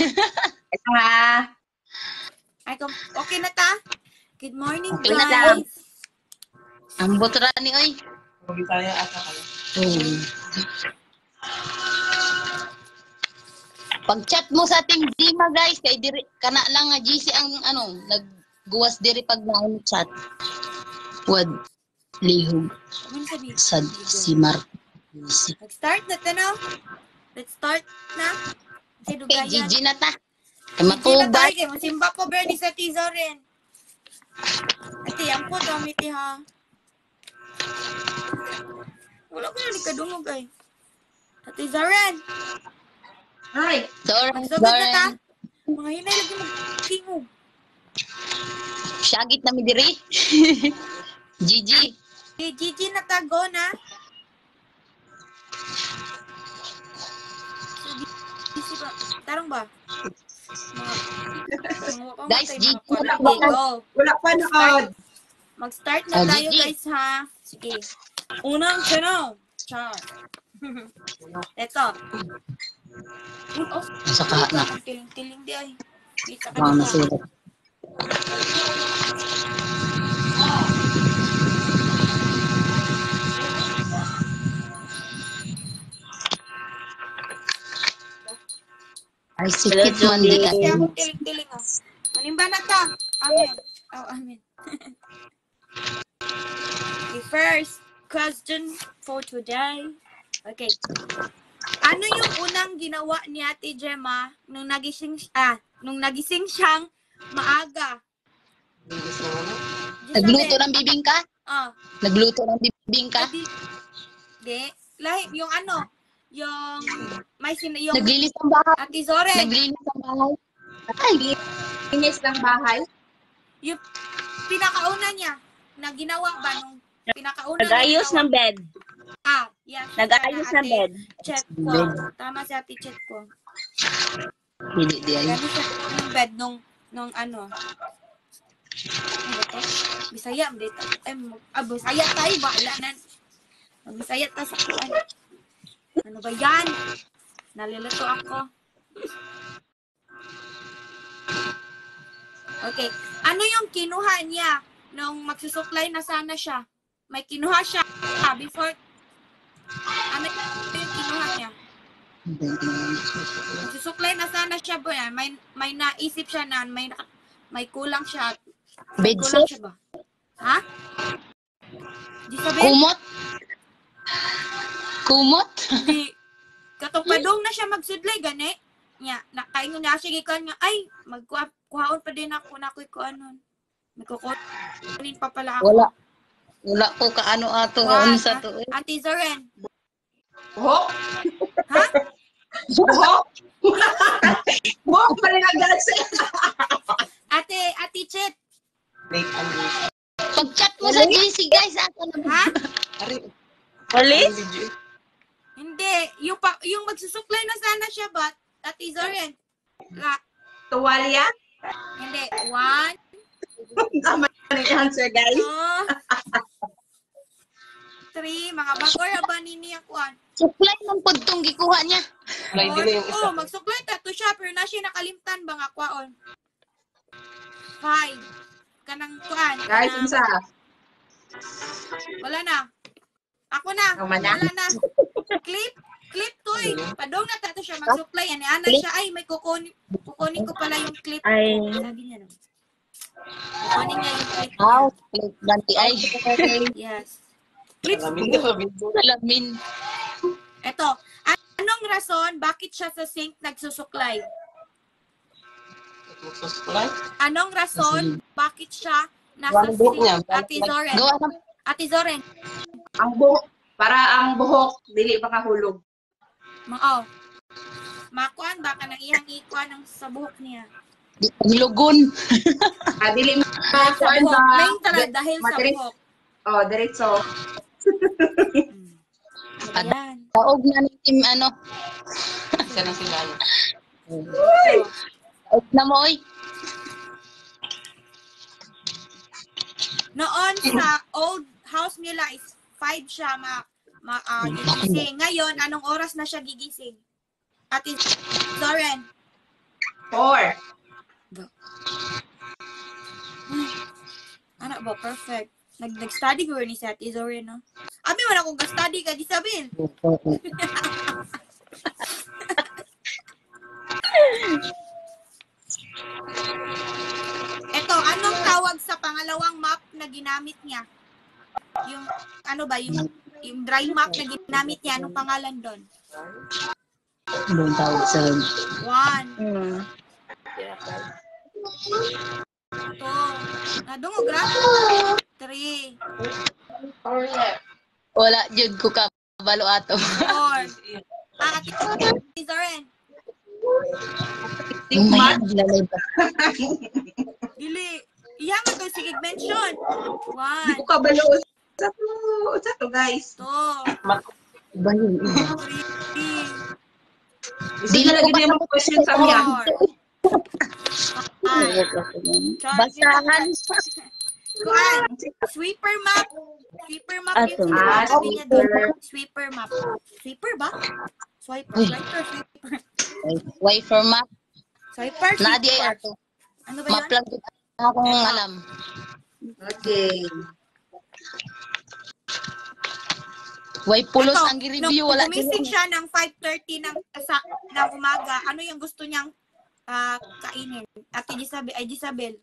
Ito ha. Ay, okay na ta? Good morning, Okay na guys. Ambot ra ni oy. Huwag tayo ata kayo. Pag-chat mo sa Team Dima guys, kay diri kana lang nga GC ang nagguwas diri pag na-chat. Wad lihog Ano sabi? sad si Mar. Nag-start na ta, no? Let's start na. Kasi Okay, dugayan. GG na ta. Kay Hindi na tayo matubay. kayo. Masimba ko, Bernie, sa Tizorin. Ate, yan po, damit ha. Wala ko na kadungog ay. Ate Zorin. Hi. Magsugod na ta. Mga hinay lagi mag-tingog. Syagit na mi diri. GG. Gigi na ta, go na. Tarong ba? Guys, Gigi. Go. Wala pa nood. Mag-start na tayo, Gigi. guys, ha? Sige. Unang tanong. Char. Eto. Nasa kahat na. Ang tiling-tiling di ay. Kita ka Mga dito. nasulat. Ay, sikit man di ka. Kaya akong tiling-tiling, oh. Manimba na ka. Amen. Oh, amen. Okay, first question for today. Okay. Ano yung unang ginawa ni Ate Gemma nung nagising siyang maaga? Nagluto ng bibingka? Ah, Nagluto ng bibingka? di. Lahi, yung ano, yung yung Naglinis ng bahay? Ate Zoren, Naglinis ng bahay? Ay, Linis ng bahay. yung pinakauna niya na ginawa ba nung pinakauna Nag-ayos ng bed. Yes. Nag-ayos ng bed. Chet ko. Tama si Ate Chet ko. hindi di ay. Gano'n siya ng bed nung ano. Ano ba to? Bisaya, dito. Bisaya tayo ba? Wala na. Bisaya tayo sa kuwan. Ano ba yan? Nalilito ako. Okay. Ano yung kinuha niya nung magsusuklay na sana siya? May kinuha siya before. Ano yung kinuha niya? Magsusuklay na sana siya ba yan? May naisip siya na may kulang siya. May kulang siya ba? Ha? Di sabihin? Kumot? Kumot? Di. Katupadong na siya magsudlay, gani. Nya, nakaingon niya siya gikan nga, ay, magkuhaon pa din ako na ako'y kuanon. May kukunin pa pala ako. Wala ko kaano ato Wow, unsa to. Auntie Zoren. Buhok? Ha? Buhok? Buhok pa rin ang gasi. Ate Chet. Pag-chat mo sa GC guys, ato na. Ha? Police? Hindi. Yung magsusuklay na sana siya ba? Ate Zoren. Tuwalya? Hindi. 1, Tama na yung answer, guys. 2, 3. Mga bagor ba nini ang kuan? Supply ng pagtong gikuha niya. Magsuklay ta to siya pero na siya nakalimtan ba nga kuan? 5. Kanang kuan. Guys, unsa? Wala na. Ako na. Wala na. Clip to eh. Padong na tato siya mag-supply. Ani ana siya ay may kukunin ko pala yung clip. Ay. Sabi niya no. Kukunin niya yung clip. Clip ganti ay. Yes. Clip. Salamin. Eto. Anong rason bakit siya sa sink nagsusuklay? Anong rason bakit siya nasa sink? Ate Zoren. Gawa na. Ate Zoren. Ang buhok. Para ang buhok, dili makahulog. Makuan ba ka nang iyang ikuan ng sa buhok niya? Lugon. Dili Sa makakuan buhok. ba? Main tara dahil sa buhok. Diretso. Ayan. Taog na ni team ano. Isa na sila. Taog na mo oy. Noon sa old house nila is 5 siya gigising. Ngayon, anong oras na siya gigising? Ate Zoren. 4. Anak ba, perfect. Nag-study ko ni si Ate Zorin, no? Abi man akong ka-study ka, Isabel. Eto, anong tawag sa pangalawang map na ginamit niya? Yung, ano ba, yung dry map na ginamit niya, anong pangalan doon? Anong tawag sa... 1, Hmm. 2, nadungog ra? 3, Wala, jud ko ka. Balo ato. 4. Ate Zorin. Umay, lalay ba? Dili. Iya man to sige mention. Di 1, ko kabalo. Sa to guys. 2, Ba yun? 3, Isa na lagi na yung mga question sa miya. 4, 5. Basahan. Kuan. Sweeper map. Sweeper map Ato. yung sinasabi niya doon. Sweeper map. Sweeper ba? Swiper. Wifer map. Swiper. Nadi ay Sweeper. ato. Ano ba yun? Maplag akong alam. Okay. Way pulos Ito, ang review wala gumising siya ng 5:30 ng umaga. Ano yung gusto niyang kainin? Ate Isabel.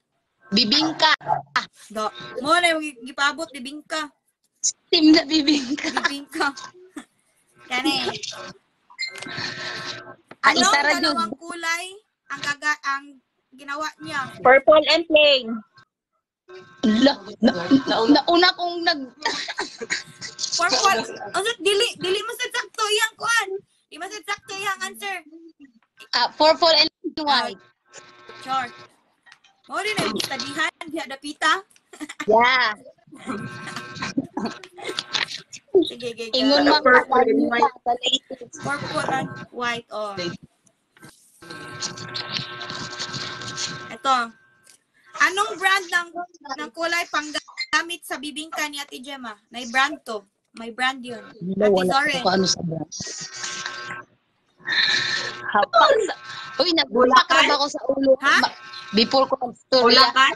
Bibingka. Do. Mo na yung gipabot bibingka. Team na bibingka. Bibingka. Kani. Ah, Anong isa ra jud. dalawang kulay ang ginawa niya? Purple and plain. Nauna kong Purple. Ano dili mo sa sakto yang kuan. Di mo sa sakto yang answer. purple and white. Short. Mo rin na yung studyhan diha dapita. Yeah. Sige. Ingon man Purple and white. Purple and white. Oh. Ito. Anong brand ng kulay panggamit sa bibingka ni Ate Gemma? May brand to. May brand yun. Ate Wala Zorin. ko ano sa brand. Hapak sa... Uy, nagulak ba ako sa ulo? Ha? Before ko mag-storya. Ulakan?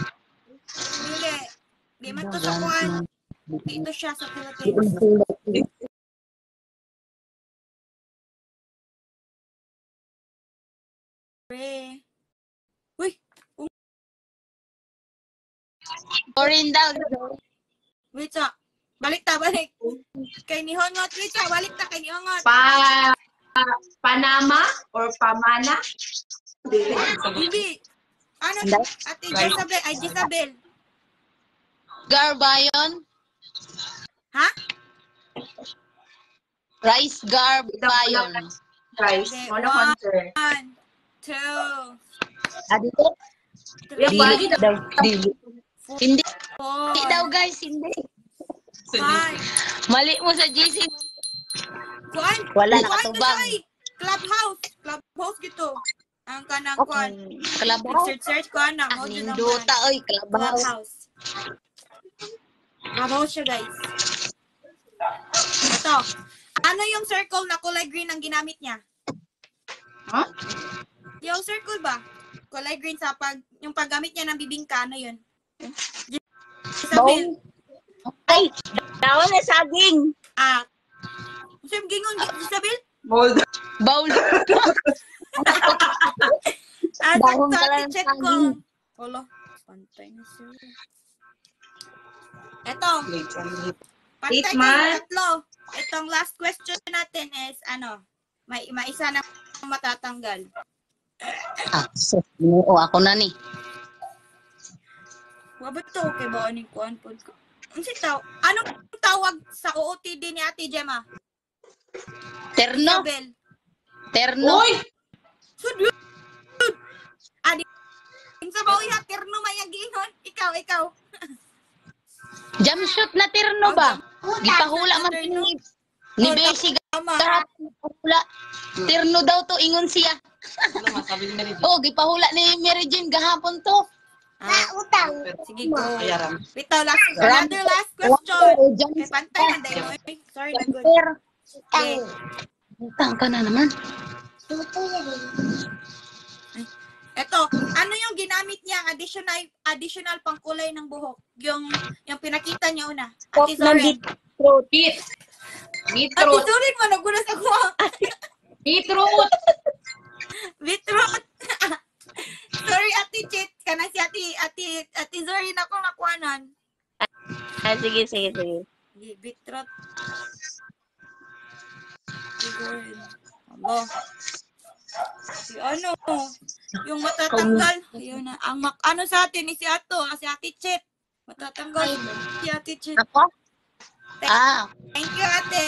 Dili. Di man to sa kuan. Dito siya sa Philippines. Uy, Orin daw. wait sa. Balik. Kay ni Hongot, wait sa. Balik ta kay ni Hongot. Panama or Pamana? Hindi. Ano? Ate Jezabel. Garbayon. Ha? Rice garbayon. Guys, Okay, mono concert. 1, 2, Dito? 3, Dili daw. Dili. Hindi 4, daw guys, hindi. 5. Mali mo sa GC. Kuan? Wala, Kuan nakatubang. to siya, eh. Clubhouse gito. Ang kanang kuan. Kalabaw. Search kuan na. Mo dyan ang Nindota, oy, kalabaw. Clubhouse siya, guys. Ito. Ano yung circle na kulay green ang ginamit niya? Huh? Yung circle ba? Kulay green sa yung paggamit niya ng bibingka, ano yun? Isabel. Ay, daon na saging. Siyem gingon, Isabel? Mold. Bowl. Dahon ka lang check ng ko. saging. Wala. Pantay na siya. Ito. Pantay Eight kayo man. tatlo. Itong last question natin is, may isa na matatanggal. Oo, ako na ni. Wabot to, okay ba? Anong kuhan po? Anong tawag sa OOTD ni Ate Gemma? Terno. Isabel. Terno. Uy! Sud. Adi. Sa bawi ha, terno mayagingon. Ikaw. Jumpsuit na terno ba? Gipahula man Terno. ni Beshi Tama. gipahula. Terno daw to ingon siya. Oh, gipahula ni Mary Jane gahapon to. Sige, go. Bitaw, another last question. Kay pantay na dayo. Sorry, na good. Okay. Utang ka na naman. Eto, ano yung ginamit niya additional pangkulay ng buhok? Yung pinakita niya una. Ate Zoren. Beet. Ate Beetroot. Zoren mo, nagulas ako. Beetroot. Beetroot. Sorry, Ate Chit. Kana si Ate Zoren ako nakuhanan. Sige. Beetroot. Ate Zoren. Alo. Si ano, yung matatanggal. Ayun na. Ano sa atin ni si Ate Chit. Matatanggal. Si Ate Chit. Ako? Thank you, Ate.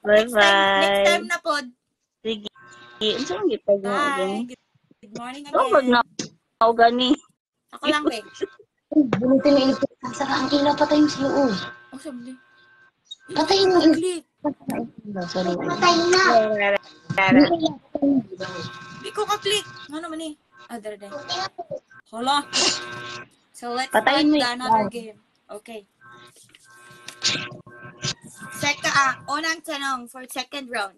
Next Bye-bye. time na pod. Sige. Saan kita Bye. Good morning Wag na again. ako gani. Ako lang, be. Bunutin mo iligtas. Saka ang ilaw, patayin sa loob. Oh, sabi. Patayin mo iligtas. Click. Sorry. Tara. Di ko ka-click. Ano man eh? Other day. Hala. So, let's Patayin mo start another game. Okay. Unang tanong for second round.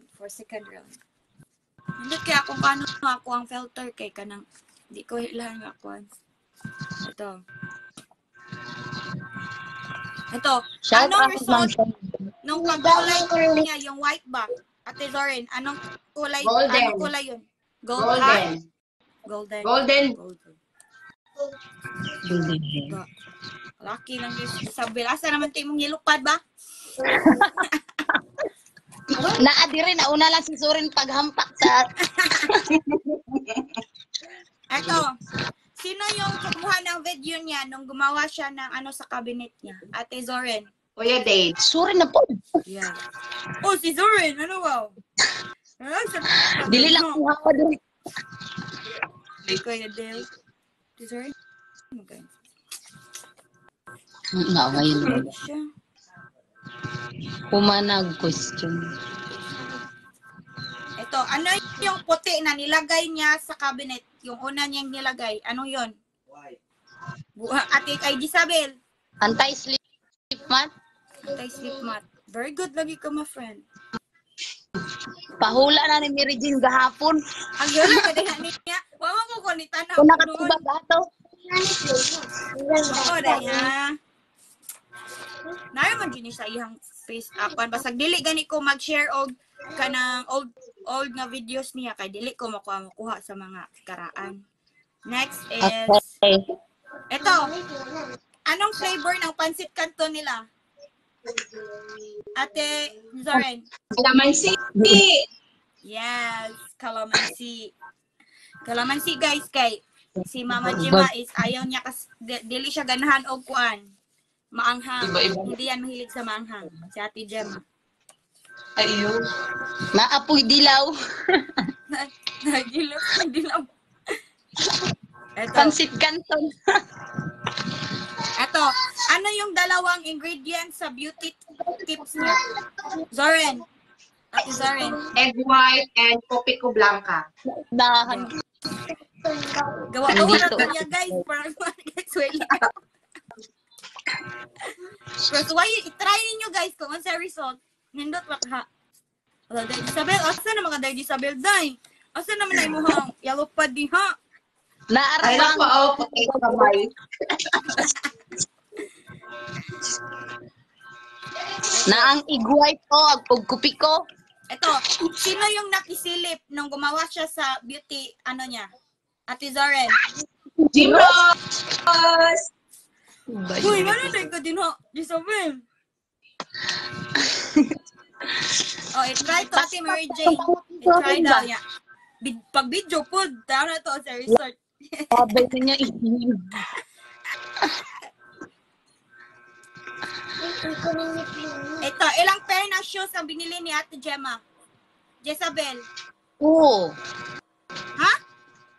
Hindi kaya kung paano ako ang filter kay kanang di ko hilahan nga ako. Ito. Shout Anong out, result Ma'am. nung pagkulay niya yung white ba? Ate Zoren, anong kulay? Golden. Anong kulay yun? Golden. Golden. Golden. Golden. Lucky lang yung sabi. Asa naman tayo mong nilupad ba? Naadiri na una lang si Surin paghampak sa Eto. Sino yung kumuha ng video niya nung gumawa siya ng ano sa cabinet niya? Ate Zoren. Kuya Dave. Surin na po. Yeah. Oh, si Zoren. Ano wow? Dili lang kuha ko diri. Kuya Dale. Si Zoren. Okay. Ngayon. Siya. Humanag question. Ito, ano yung puti na nilagay niya sa cabinet? Yung una niyang nilagay. Ano yun? Ate kay Isabel. Anti-sleep mat. Anti-sleep mat. Very good lagi ka, my friend. Pahula na ni Mary Jean gahapon. Ang yun lang, kadahan niya. Wawa ko ko ni Tanaw. Kung nakatubag ato. Oo, dahil. Naman din sa iyang face apan basag dili gani ko mag-share og kanang old nga videos niya kay dili ko makuha sa mga karaan. Next is Okay. ito. Anong flavor ng pansit canton nila? Ate Zoren. Calamansi. Yes, calamansi. Calamansi guys kay si Mama Jima is ayaw niya dili siya ganahan og kuan. Maanghang. Hindi yan mahilig sa maanghang. Si Ate Gemma. Ayun. Maapoy dilaw. Nagilap. Eto. Pansit canton. Eto. Ano yung dalawang ingredients sa beauty tips niya? Zoren. Ate Zoren. Egg white and Copico Blanca. Dahan. Gawa na to niya guys. Parang guys. Wait lang. Pero try ninyo guys kung ano sa result. Nindot pa ha. Wala, Day Isabel. Asa na mga Day Isabel, Day? Asa naman na imuhang yellow pad di ha? Ay, Naarabang. pa ako puti kamay. Na ang igway ko, ag kupi ko. Ito, sino yung nakisilip nung gumawa siya sa beauty, ano niya? Ate Zoren. Jiros! Uy, ano na ka din ho? Isabel. I-try to Ate Mary Jane. I-try daw niya. Pag video po, daw na to sa resort. Sabay niya ihinig. Ito, ilang pair na shoes ang binili ni Ate Gemma? Jezabel. Oo. Ha?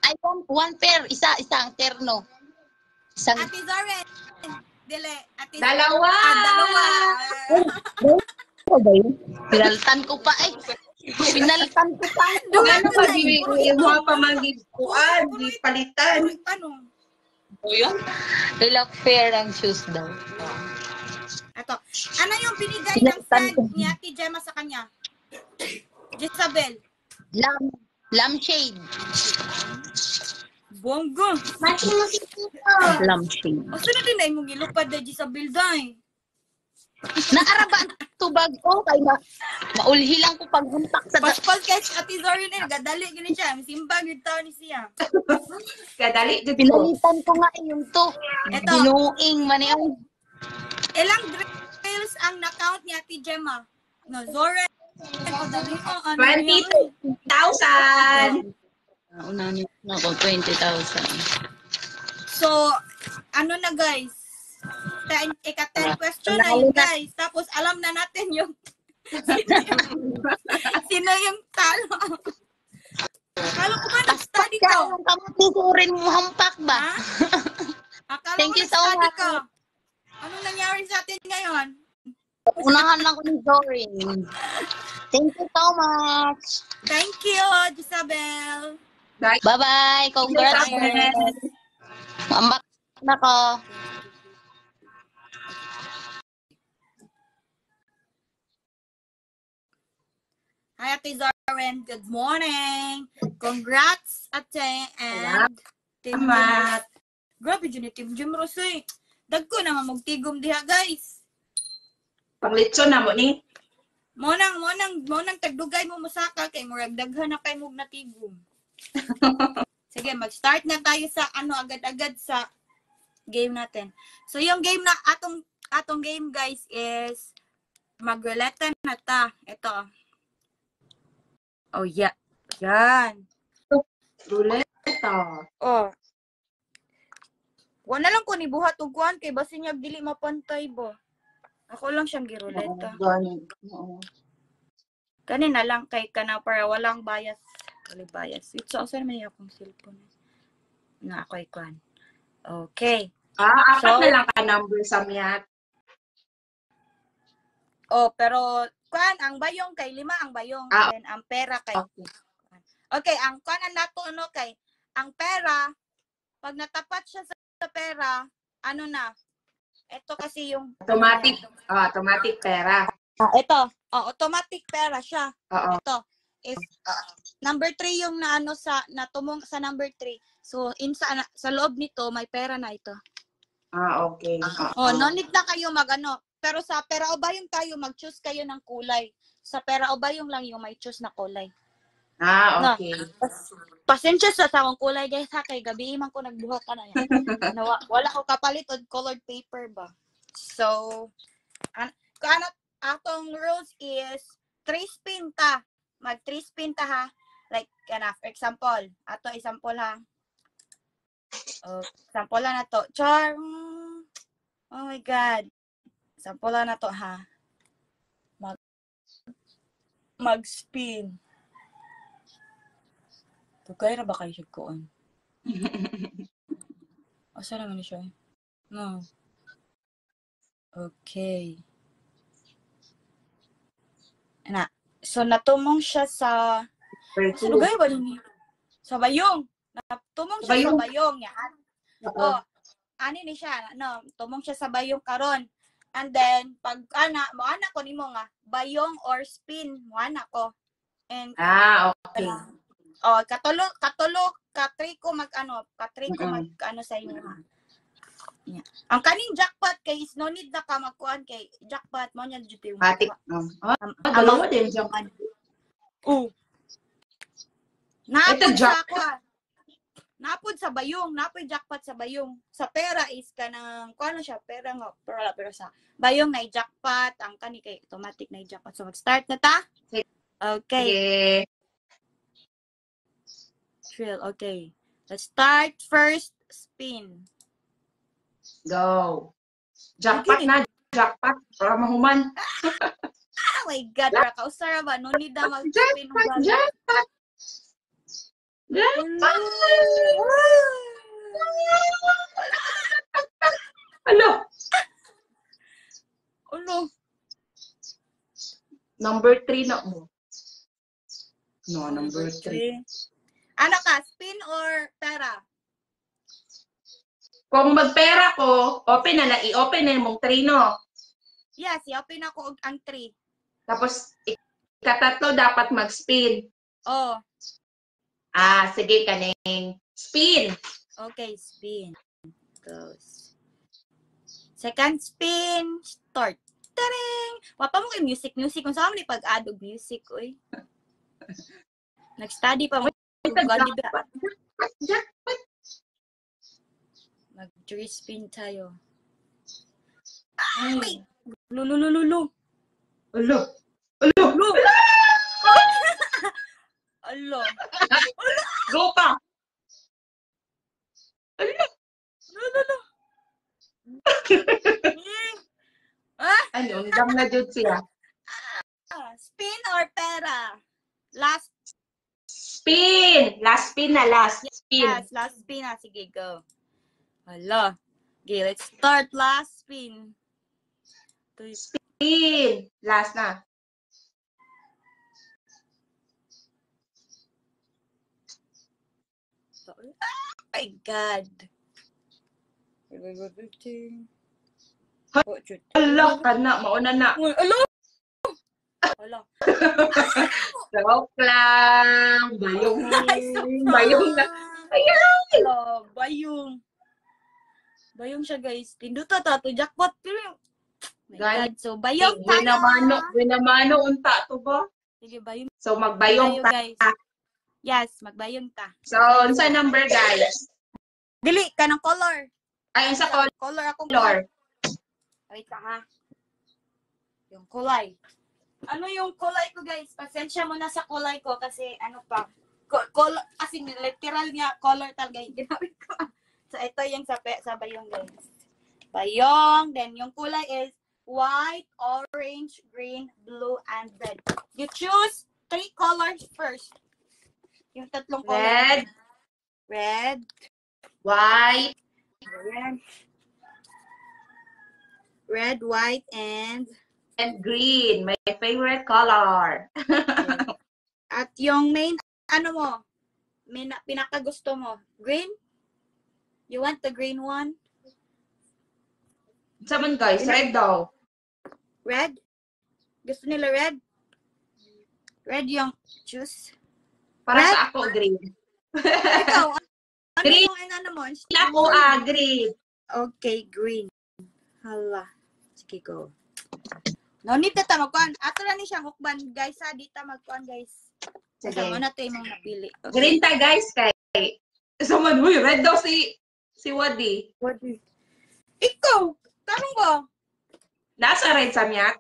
Ay, one pair. Isang terno. Isang... Ate Zoren. Dile. Ate Dalawa! Dalawa. Ano ba yun? Pinaltan ko pa eh. Pinaltan ko pa. Ano ba, yung mga pamangikuan, di palitan. Ano? Ilang pair ang shoes daw. Ito. Ano yung binigay ng friend ni Ate Gemma sa kanya? Jezabel. Lampshade. Bongga. Matching mo si Tito. Lamsing. O saan na din na imong ilupad na sa bilday? Naaraba tubag ko kay maulhi lang ko paghuntak sa Paspal kay Ate Zorin eh, gadali gini siya. Simba gyud taon ni siya. Kadali jud ko. pinalitan ko nga yung to. Eto. Binuing maniay. Ilang drills ang na-count ni Ate Gemma? No, Zorin. Kadali ko. 20,000. Una niyo na ko 20,000. So, ano na guys? Ika-10 question na yun guys. Tapos alam na natin yung sino yung talo. Akala ko ba nag-study ko? Ikaw ang kamatuturin mo hampak ba? Ha? Akala Thank ko you so nag-study much. ka. Anong nangyari sa atin ngayon? Unahan lang ko ni Dorin. Thank you so much. Thank you, Jisabel. Bye-bye. Congrats. Ambak na ko. Hi, Ate Zorin. Good morning. Congrats, Ate. And Team Salamat. Grabe, dyan ni Team Jim Rosy. Dagko naman magtigom diha, guys. Panglitson na mo ni. Monang tagdugay mo musaka kay murag daghan na kay mog natigom. Sige, mag-start na tayo sa agad-agad sa game natin. So yung game na atong game guys is magruleta na ta. Ito. Oh, yeah. Yan. Ruleta. Oh. Wala lang ko ni buhat og kuan kay basin niya dili mapantay ba. Ako lang siyang giruleta. Oo. Kanina lang kay kana para walang bias. Wala bias. It's also naman yung akong cellphone. Na ako'y kuan. Okay. Apat So- na lang ka number sa miyat. Oh, pero kuan ang bayong kay 5 ang bayong then ang pera kay Okay. Okay, ang kuan nato kay ang pera pag natapat siya sa pera, ano na? Ito kasi yung Automatic. Automatic pera. ito. Oh, automatic pera siya. Oo. Ito is number 3 yung natumong sa number 3. So sa loob nito may pera na ito. Okay. Oh, no need na kayo pero sa pera o bayong tayo mag-choose kayo ng kulay. Sa pera o bayong lang yung may choose na kulay. Okay. Pasensya sa akong kulay guys ha kay gabi man ko nagbuhat ka na yan. Wala ko kapalit og colored paper ba. So atong rules is 3 spin ta. Mag 3 spin ta ha. Like for example, ato example ha. Sample na to. Charm. Oh my god. Sample na to ha. Mag-spin. Tugay na ba kayo siya koon? Asa naman siya? No. Okay. So, natumong siya sa... Sa lugay ba niya? Sa bayong. Natumong siya sa bayong. Yan. Oh, ani ni siya. No, tumong siya sa bayong karon. And then, pag moana ko nimo nga, bayong or spin, moana ko. And, Okay. oh, katulo, ka-3 ko sa inyo ha. Yeah. Ang kaning jackpot kay is no need na ka magkuan kay jackpot mo niya jud yung Matik. Dalawa din siya. Naapod Ito, sa kuan. Naapod sa bayong, naapod jackpot sa bayong. Sa pera is kanang kuan siya, pera nga pero sa bayong na jackpot, ang kani kay automatic na jackpot. So mag-start na ta. Okay. Trill. Okay. Let's start first spin. Go. Jackpot na. Jackpot. Para mahuman. Oh my God. Para kausara ba? No need na mag-spin. Jackpot. Jackpot. Jackpot. Hello. Ano? Number 3 na mo. No, number 3. Ano ka? Spin or pera? Kung magpera ko, open na i-open na mong 3, no? Yes, i-open ako ang 3. Tapos, ikatatlo dapat mag-spin. Oh. Sige, kaning Spin. Okay, spin. Goes. Second spin. Start. Taring! Wapa mo kay music. Kung saan mo ni pag-add og music, uy. Nag-study pa mo. Jackpot. Jackpot. Mag-3 spin tayo. Ay. Lululululu. Ulo. Ulo. Alo. Go pa. Ulo. Lululu. Ah, Ano, undang na jud siya. spin or pera? Last. Spin. Last spin na, last spin. Yes, last spin na. Sige, go. Hala. Okay, let's start last spin. Spin. Last na. Oh my God. Oh, shoot. Hala, kana, mauna na. Uy, alo! Alo. Joke lang. Bayong. Bayong na. Alo, bayong. Bayong siya, guys. Tinduta ta to jackpot. Pero, my Guys, God. So, bayong tayo. Winamano, unta to ba? Sige, bayong So, magbayong tayo, ta. guys. Yes, magbayong ta. So, unsa number, guys? Dili, ka ng color. Ay, unsa Color akong color? Wait ka, ha? Yung kulay. Ano yung kulay ko, guys? Pasensya mo na sa kulay ko kasi ano pa. Color, kasi literal nga color talaga yung ginamit ko. So, ito yung sa bayong, guys. Bayong. Then, yung kulay is white, orange, green, blue, and red. You choose 3 colors first. Yung tatlong color. Red, Red. white, Red, white, and green. My favorite color. at yung main, ano mo, pinakagusto mo, green? You want the green one? Unsa man, guys? Red daw. Red? Gusto nila red? Red yung choose. Para Red? sa ako, green. Ikaw, ano Green. yung ano mo? Ako, green. Okay, green. Hala. Sige, go. No need na ta magkuhan. Ato na ni siyang hukban, guys, ha. Dito magkuhan, guys. Sige. Sige. Muna tayo mga napili. Green ta, guys, kay. Saman, huy, red daw si Wadi. Ikaw! Tanong ko. Nasa red sa miyak?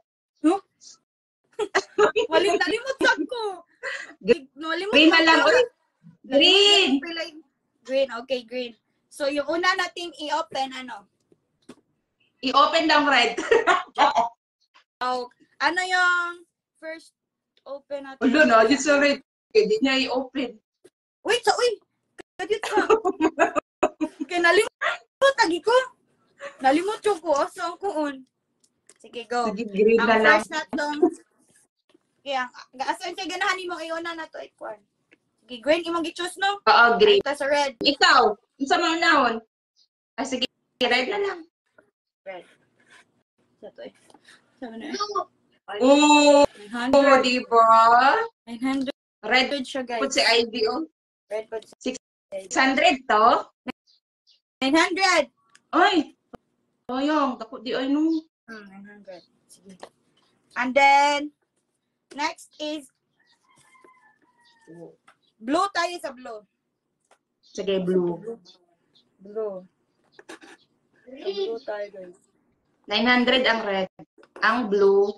Nalimot lang ko. Nalimot Green na lang. ko. Uy, green. Green, okay, green. So, yung una natin i-open, ano? I-open lang red. Oh, ano yung first open natin? Ulo na, yun sa red. Hindi niya i-open. Wait, kadit ka. Kaya nalimot, lagi ko. Nalimot yung ko. So, kuon. Sige, go. Sige, green Ang na lang. first natong, kaya, asan siya ganahan mo iuna na to, ikwan. Sige, green, imong gi-choose, no? Oo, green. Ito sa red. Ikaw, isa mo naon. Ay, sige, red na lang. Red. Sa to, eh. Sabi na, Oo, 900. diba? 900 Red siya, guys. put si ID, oh. Red po. 600 to? 900! Ay, sayang, takot di ay no. 900. Sige. And then, next is blue tayo sa blue. Sige, blue. Blue. Sa blue tayo, guys. 900 ang red. Ang blue.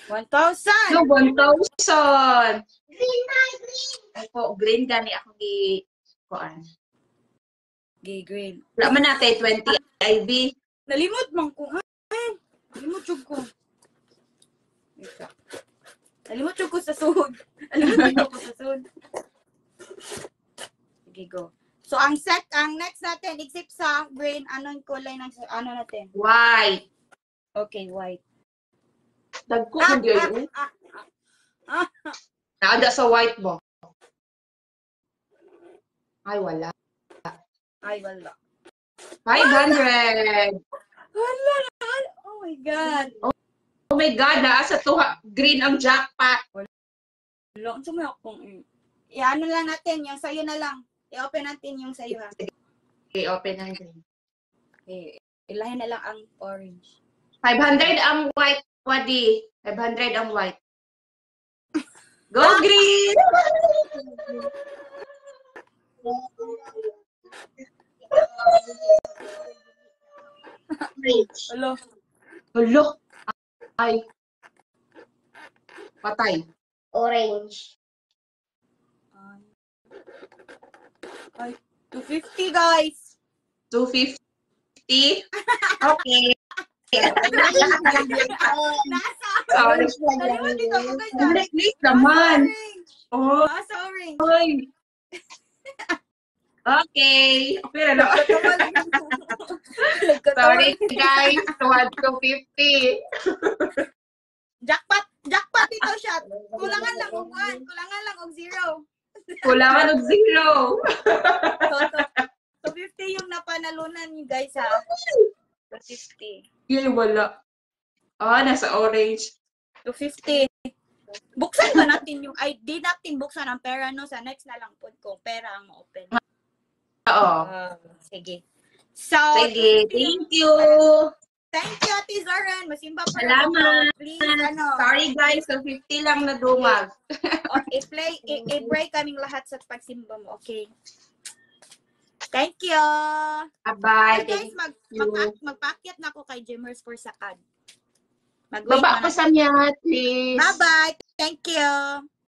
1,000! No, 1,000. Ay po, green gani ako gi kuan. Gay green. Wala man natin 20 IB. Nalimot man ko. Ay, nalimot yung ko. Nalimot yung ko sa suhod. Nalimot yung ko sa suhod. Sige, go. So, ang next natin, except sa green, anong kulay ng, ano natin? White. Okay, white. Dagko man di ay. Naada sa white mo. Ay, wala. Ay, wala. 500. Wala. Oh my God. Oh my God, sa green ang jackpot. Wala. Ang sama akong I-ano lang natin, yung sa'yo na lang. I-open natin yung sa'yo ha. Okay, open ang green. Okay. Ilahin na lang ang orange. 500 ang white, Wadi. 500 ang white. Go green! Hello. Hulo. Ay. Patay. Orange. Ay, 250 guys. 250. Okay. Nasa Sorry. Nalimutan dito ako guys. Please naman. Orange. Oh, Nasa orange. oy. Okay. Okay na lang. Sorry guys. 250. Jackpot. Jackpot ito shot. Kulangan lang og 1. Kulangan lang og 0. Kulangan og 0. So 50 yung napanalunan niyo guys ha. 250. Yay, wala. Nasa orange. 250. Buksan ba natin yung, ay, di natin buksan ang pera, no? Sa next na lang po kung pera ang open. Oo. Sige. So, Sige, thank you. Thank you, Ate Zoran. Masimba pa Salamat. ako. Please, ano, Sorry guys, so 50 lang na dumag. i-break kaming lahat sa pagsimba mo, okay? Thank you. Bye. Hey guys, Thank you. magpakyat na ako kay Jimmers for Sakad. Baba ko sa niya, please. Bye-bye. Thank you.